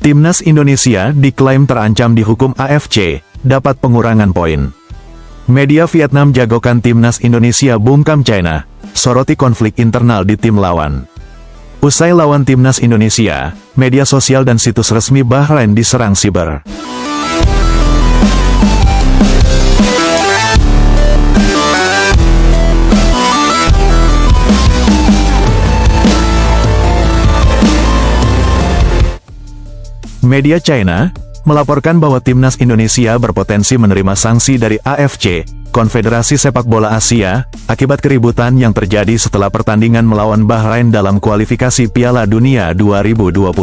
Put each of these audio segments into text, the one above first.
Timnas Indonesia diklaim terancam dihukum AFC, dapat pengurangan poin. Media Vietnam jagokan Timnas Indonesia bungkam China, soroti konflik internal di tim lawan. Usai lawan Timnas Indonesia, media sosial dan situs resmi Bahrain diserang siber. Media China melaporkan bahwa Timnas Indonesia berpotensi menerima sanksi dari AFC, Konfederasi Sepak Bola Asia, akibat keributan yang terjadi setelah pertandingan melawan Bahrain dalam kualifikasi Piala Dunia 2026.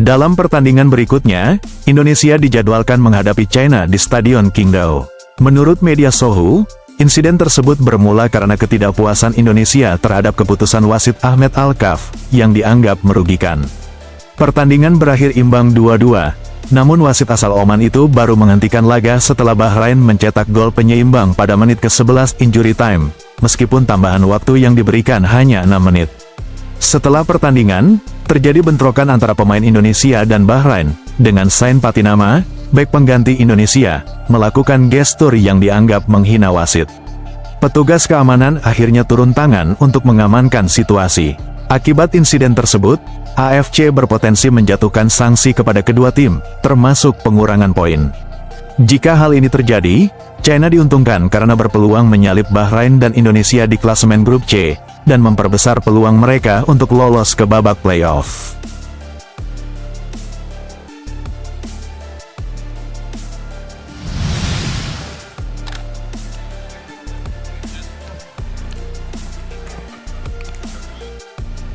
Dalam pertandingan berikutnya, Indonesia dijadwalkan menghadapi China di Stadion Qingdao. Menurut media Sohu, insiden tersebut bermula karena ketidakpuasan Indonesia terhadap keputusan wasit Ahmed Al-Kaf, yang dianggap merugikan. Pertandingan berakhir imbang 2-2, namun wasit asal Oman itu baru menghentikan laga setelah Bahrain mencetak gol penyeimbang pada menit ke-11 injury time, meskipun tambahan waktu yang diberikan hanya 6 menit. Setelah pertandingan, terjadi bentrokan antara pemain Indonesia dan Bahrain, dengan Sain Patinama, bek pengganti Indonesia, melakukan gestur yang dianggap menghina wasit. Petugas keamanan akhirnya turun tangan untuk mengamankan situasi. Akibat insiden tersebut, AFC berpotensi menjatuhkan sanksi kepada kedua tim, termasuk pengurangan poin. Jika hal ini terjadi, China diuntungkan karena berpeluang menyalip Bahrain dan Indonesia di klasemen grup C, dan memperbesar peluang mereka untuk lolos ke babak playoff.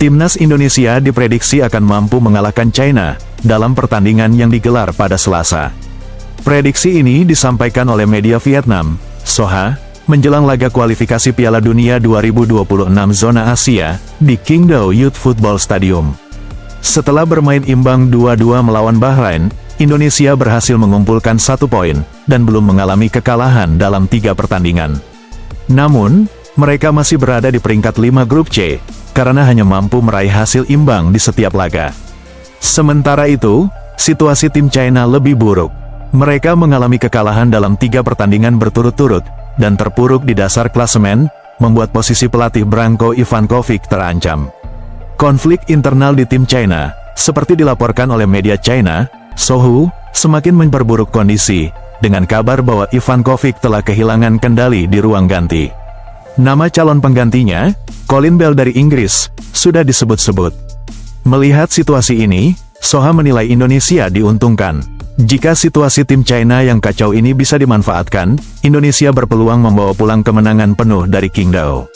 Timnas Indonesia diprediksi akan mampu mengalahkan China dalam pertandingan yang digelar pada Selasa. Prediksi ini disampaikan oleh media Vietnam, Soha, menjelang laga kualifikasi Piala Dunia 2026 zona Asia di Qingdao Youth Football Stadium. Setelah bermain imbang 2-2 melawan Bahrain, Indonesia berhasil mengumpulkan 1 poin dan belum mengalami kekalahan dalam 3 pertandingan. Namun, mereka masih berada di peringkat 5 grup C, karena hanya mampu meraih hasil imbang di setiap laga. Sementara itu, situasi tim China lebih buruk. Mereka mengalami kekalahan dalam 3 pertandingan berturut-turut, dan terpuruk di dasar klasemen, membuat posisi pelatih Branko Ivankovic terancam. Konflik internal di tim China, seperti dilaporkan oleh media China, Sohu, semakin memperburuk kondisi, dengan kabar bahwa Ivankovic telah kehilangan kendali di ruang ganti. Nama calon penggantinya, Colin Bell dari Inggris, sudah disebut-sebut. Melihat situasi ini, Soha menilai Indonesia diuntungkan. Jika situasi tim China yang kacau ini bisa dimanfaatkan, Indonesia berpeluang membawa pulang kemenangan penuh dari Qingdao.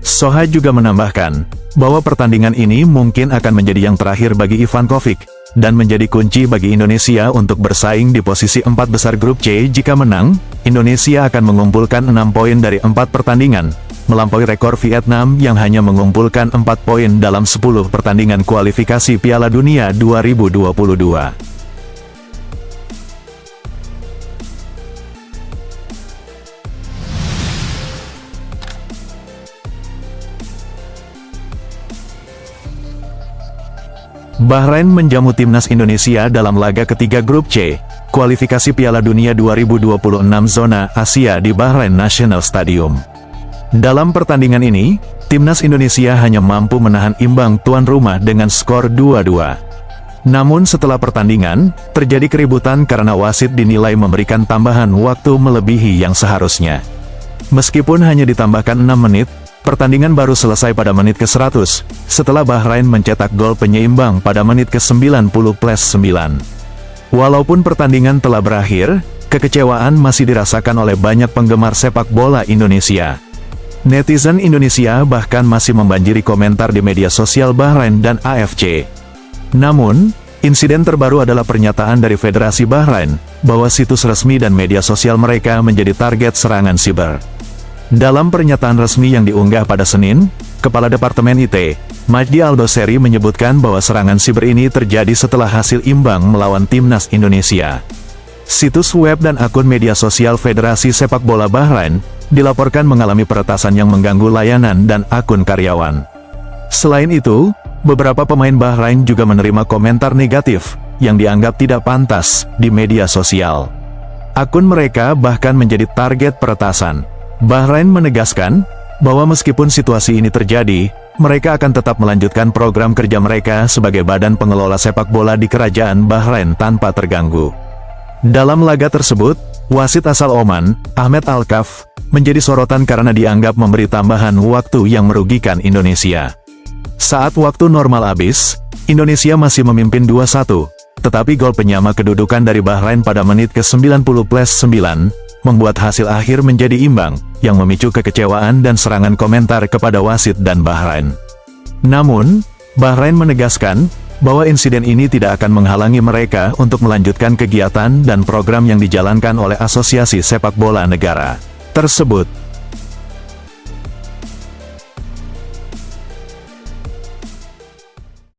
Soha juga menambahkan, bahwa pertandingan ini mungkin akan menjadi yang terakhir bagi Ivankovic, dan menjadi kunci bagi Indonesia untuk bersaing di posisi 4 besar grup C. Jika menang, Indonesia akan mengumpulkan 6 poin dari 4 pertandingan, melampaui rekor Vietnam yang hanya mengumpulkan 4 poin dalam 10 pertandingan kualifikasi Piala Dunia 2022. Bahrain menjamu Timnas Indonesia dalam laga ketiga grup C, kualifikasi Piala Dunia 2026 zona Asia di Bahrain National Stadium. Dalam pertandingan ini, Timnas Indonesia hanya mampu menahan imbang tuan rumah dengan skor 2-2. Namun setelah pertandingan, terjadi keributan karena wasit dinilai memberikan tambahan waktu melebihi yang seharusnya. Meskipun hanya ditambahkan 6 menit, pertandingan baru selesai pada menit ke-100, setelah Bahrain mencetak gol penyeimbang pada menit ke-90+9. Walaupun pertandingan telah berakhir, kekecewaan masih dirasakan oleh banyak penggemar sepak bola Indonesia. Netizen Indonesia bahkan masih membanjiri komentar di media sosial Bahrain dan AFC. Namun, insiden terbaru adalah pernyataan dari Federasi Bahrain, bahwa situs resmi dan media sosial mereka menjadi target serangan siber. Dalam pernyataan resmi yang diunggah pada Senin, Kepala Departemen IT, Majdi Aldoseri menyebutkan bahwa serangan siber ini terjadi setelah hasil imbang melawan Timnas Indonesia. Situs web dan akun media sosial Federasi Sepak Bola Bahrain dilaporkan mengalami peretasan yang mengganggu layanan dan akun karyawan. Selain itu, beberapa pemain Bahrain juga menerima komentar negatif yang dianggap tidak pantas di media sosial. Akun mereka bahkan menjadi target peretasan. Bahrain menegaskan bahwa meskipun situasi ini terjadi, mereka akan tetap melanjutkan program kerja mereka sebagai badan pengelola sepak bola di kerajaan Bahrain tanpa terganggu. Dalam laga tersebut, wasit asal Oman, Ahmed Al-Kaf, menjadi sorotan karena dianggap memberi tambahan waktu yang merugikan Indonesia. Saat waktu normal habis, Indonesia masih memimpin 2-1, tetapi gol penyama kedudukan dari Bahrain pada menit ke-90+9, membuat hasil akhir menjadi imbang, yang memicu kekecewaan dan serangan komentar kepada wasit dan Bahrain. Namun, Bahrain menegaskan bahwa insiden ini tidak akan menghalangi mereka untuk melanjutkan kegiatan dan program yang dijalankan oleh Asosiasi Sepak Bola Negara tersebut.